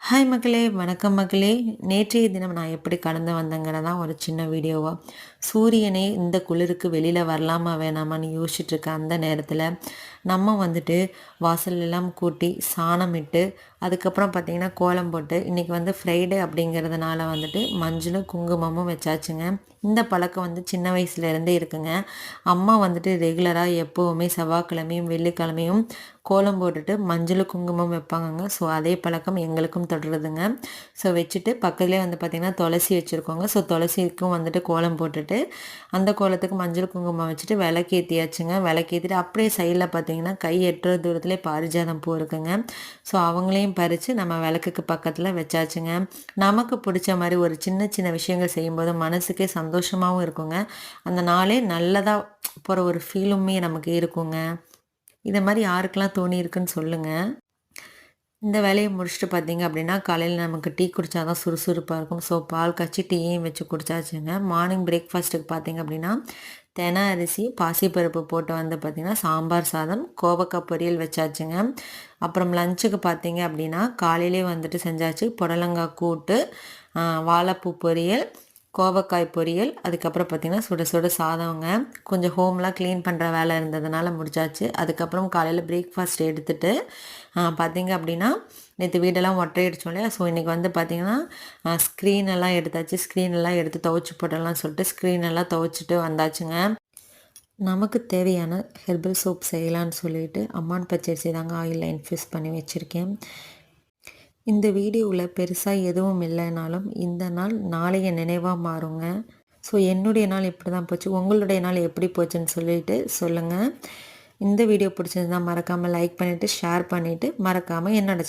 Hi மக்களே! வணக்கம் மக்களே! நேற்றைய தினம் நான் எப்படி கடந்து வந்தேங்கிறதான் ஒரு சின்ன வீடியோவா. சூரியனே இந்த குளிருக்கு வெளியில வரலாமா வேணாமான்னு யோசிச்சுட்டு இருக்க அந்த நேரத்தில, நம்ம வந்துட்டு வாசல் எல்லாம் கூட்டி, சாணமிட்டு, அதுக்கப்புறம் பார்த்தீங்கன்னா கோலம் போட்டு, இன்னைக்கு வந்து ஃப்ரைடே அப்படிங்கிறதுனால வந்துட்டு மஞ்சளும், குங்குமமும் வச்சாச்சுங்க. இந்த பழக்கம் வந்து சின்ன வயசுலேருந்தே இருக்குங்க. அம்மா வந்துட்டு ரெகுலரா எப்பவுமே செவ்வாய்க்கிழமையும், வெள்ளிக்கிழமையும் கோலம் போட்டுட்டு மஞ்சள் குங்குமம் வைப்பாங்கங்க. ஸோ அதே பழக்கம் எங்களுக்கும் தொடருதுங்க. ஸோ வச்சுட்டு பக்கத்துலேயே வந்து பார்த்திங்கன்னா துளசி வச்சுருக்கோங்க. ஸோ துளசிக்கும் வந்துட்டு கோலம் போட்டுட்டு அந்த கோலத்துக்கு மஞ்சள் குங்குமம் வச்சுட்டு விளக்கேற்றியாச்சுங்க. விளக்கேற்றிட்டு அப்படியே சைடில் பார்த்திங்கன்னா கை எட்டுற தூரத்துலேயே பாரிஜாதம் பூ இருக்குங்க. ஸோ அவங்களையும் பறித்து நம்ம விளக்குக்கு பக்கத்தில் வச்சாச்சுங்க. நமக்கு பிடிச்ச மாதிரி ஒரு சின்ன சின்ன விஷயங்கள் செய்யும்போது மனசுக்கே சந்தோஷமாகவும் இருக்குங்க. அந்த நாளே நல்லதாக போகிற ஒரு ஃபீலுமே நமக்கு இருக்குங்க. இத மாரி யாருக்கெல்லாம் தோணியிருக்குன்னு சொல்லுங்க. இந்த வேலைய முடிச்சுட்டு பார்த்தீங்க அப்படின்னா, காலையில நமக்கு டீ குடிச்சா தான் சுறுசுறுப்பா இருக்கும். ஸோ பால் காய்ச்சி டீயும் வச்சு குடிச்சாச்சுங்க. மார்னிங் பிரேக்ஃபாஸ்ட்டுக்கு பார்த்தீங்க அப்படின்னா, தெனை அரிசி, பாசிப்பருப்பு போட்டு வந்து பார்த்தீங்கன்னா, சாம்பார் சாதம், கோவக்காய் பொரியல் வச்சாச்சுங்க. அப்புறம் லஞ்சுக்கு பார்த்தீங்க அப்படின்னா, காலையிலேயே வந்துட்டு செஞ்சாச்சு. புடலங்காய் கூட்டு, வாழைப்பூ பொரியல், கோவக்காய் பொரியல், அதுக்கப்புறம் பார்த்திங்கன்னா சுட சுட சாதங்க. கொஞ்சம் ஹோம்லாம் க்ளீன் பண்ணுற வேலை இருந்ததுனால முடிச்சாச்சு. அதுக்கப்புறம் காலையில் பிரேக்ஃபாஸ்ட் எடுத்துகிட்டு பார்த்திங்க அப்படின்னா நேற்று வீடெல்லாம் ஒட்டறை அடித்தோம் இல்லையா. ஸோ இன்றைக்கி வந்து பார்த்திங்கன்னா ஸ்க்ரீன் எல்லாம் எடுத்தாச்சு. ஸ்க்ரீன் எல்லாம் எடுத்து துவைச்சி போடலாம்னு சொல்லிட்டு ஸ்க்ரீன் எல்லாம் துவைச்சிட்டு வந்தாச்சுங்க. நமக்கு தேவையான ஹெர்பல் சோப் செய்யலான்னு சொல்லிட்டு அம்மான் பச்சரிசி தாங்க ஆயிலில் இன்ஃப்யூஸ் பண்ணி வச்சுருக்கேன். இந்த வீடியோவில் பெருசாக எதுவும் இல்லைனாலும் இந்த நாள் நாளைய நினைவாக மாறுங்க. ஸோ என்னுடைய நாள் இப்படி தான் போச்சு. உங்களுடைய நாள் எப்படி போச்சுன்னு சொல்லிட்டு சொல்லுங்கள். இந்த வீடியோ பிடிச்சிருந்தா மறக்காமல் லைக் பண்ணிவிட்டு ஷேர் பண்ணிவிட்டு மறக்காமல் என்னோட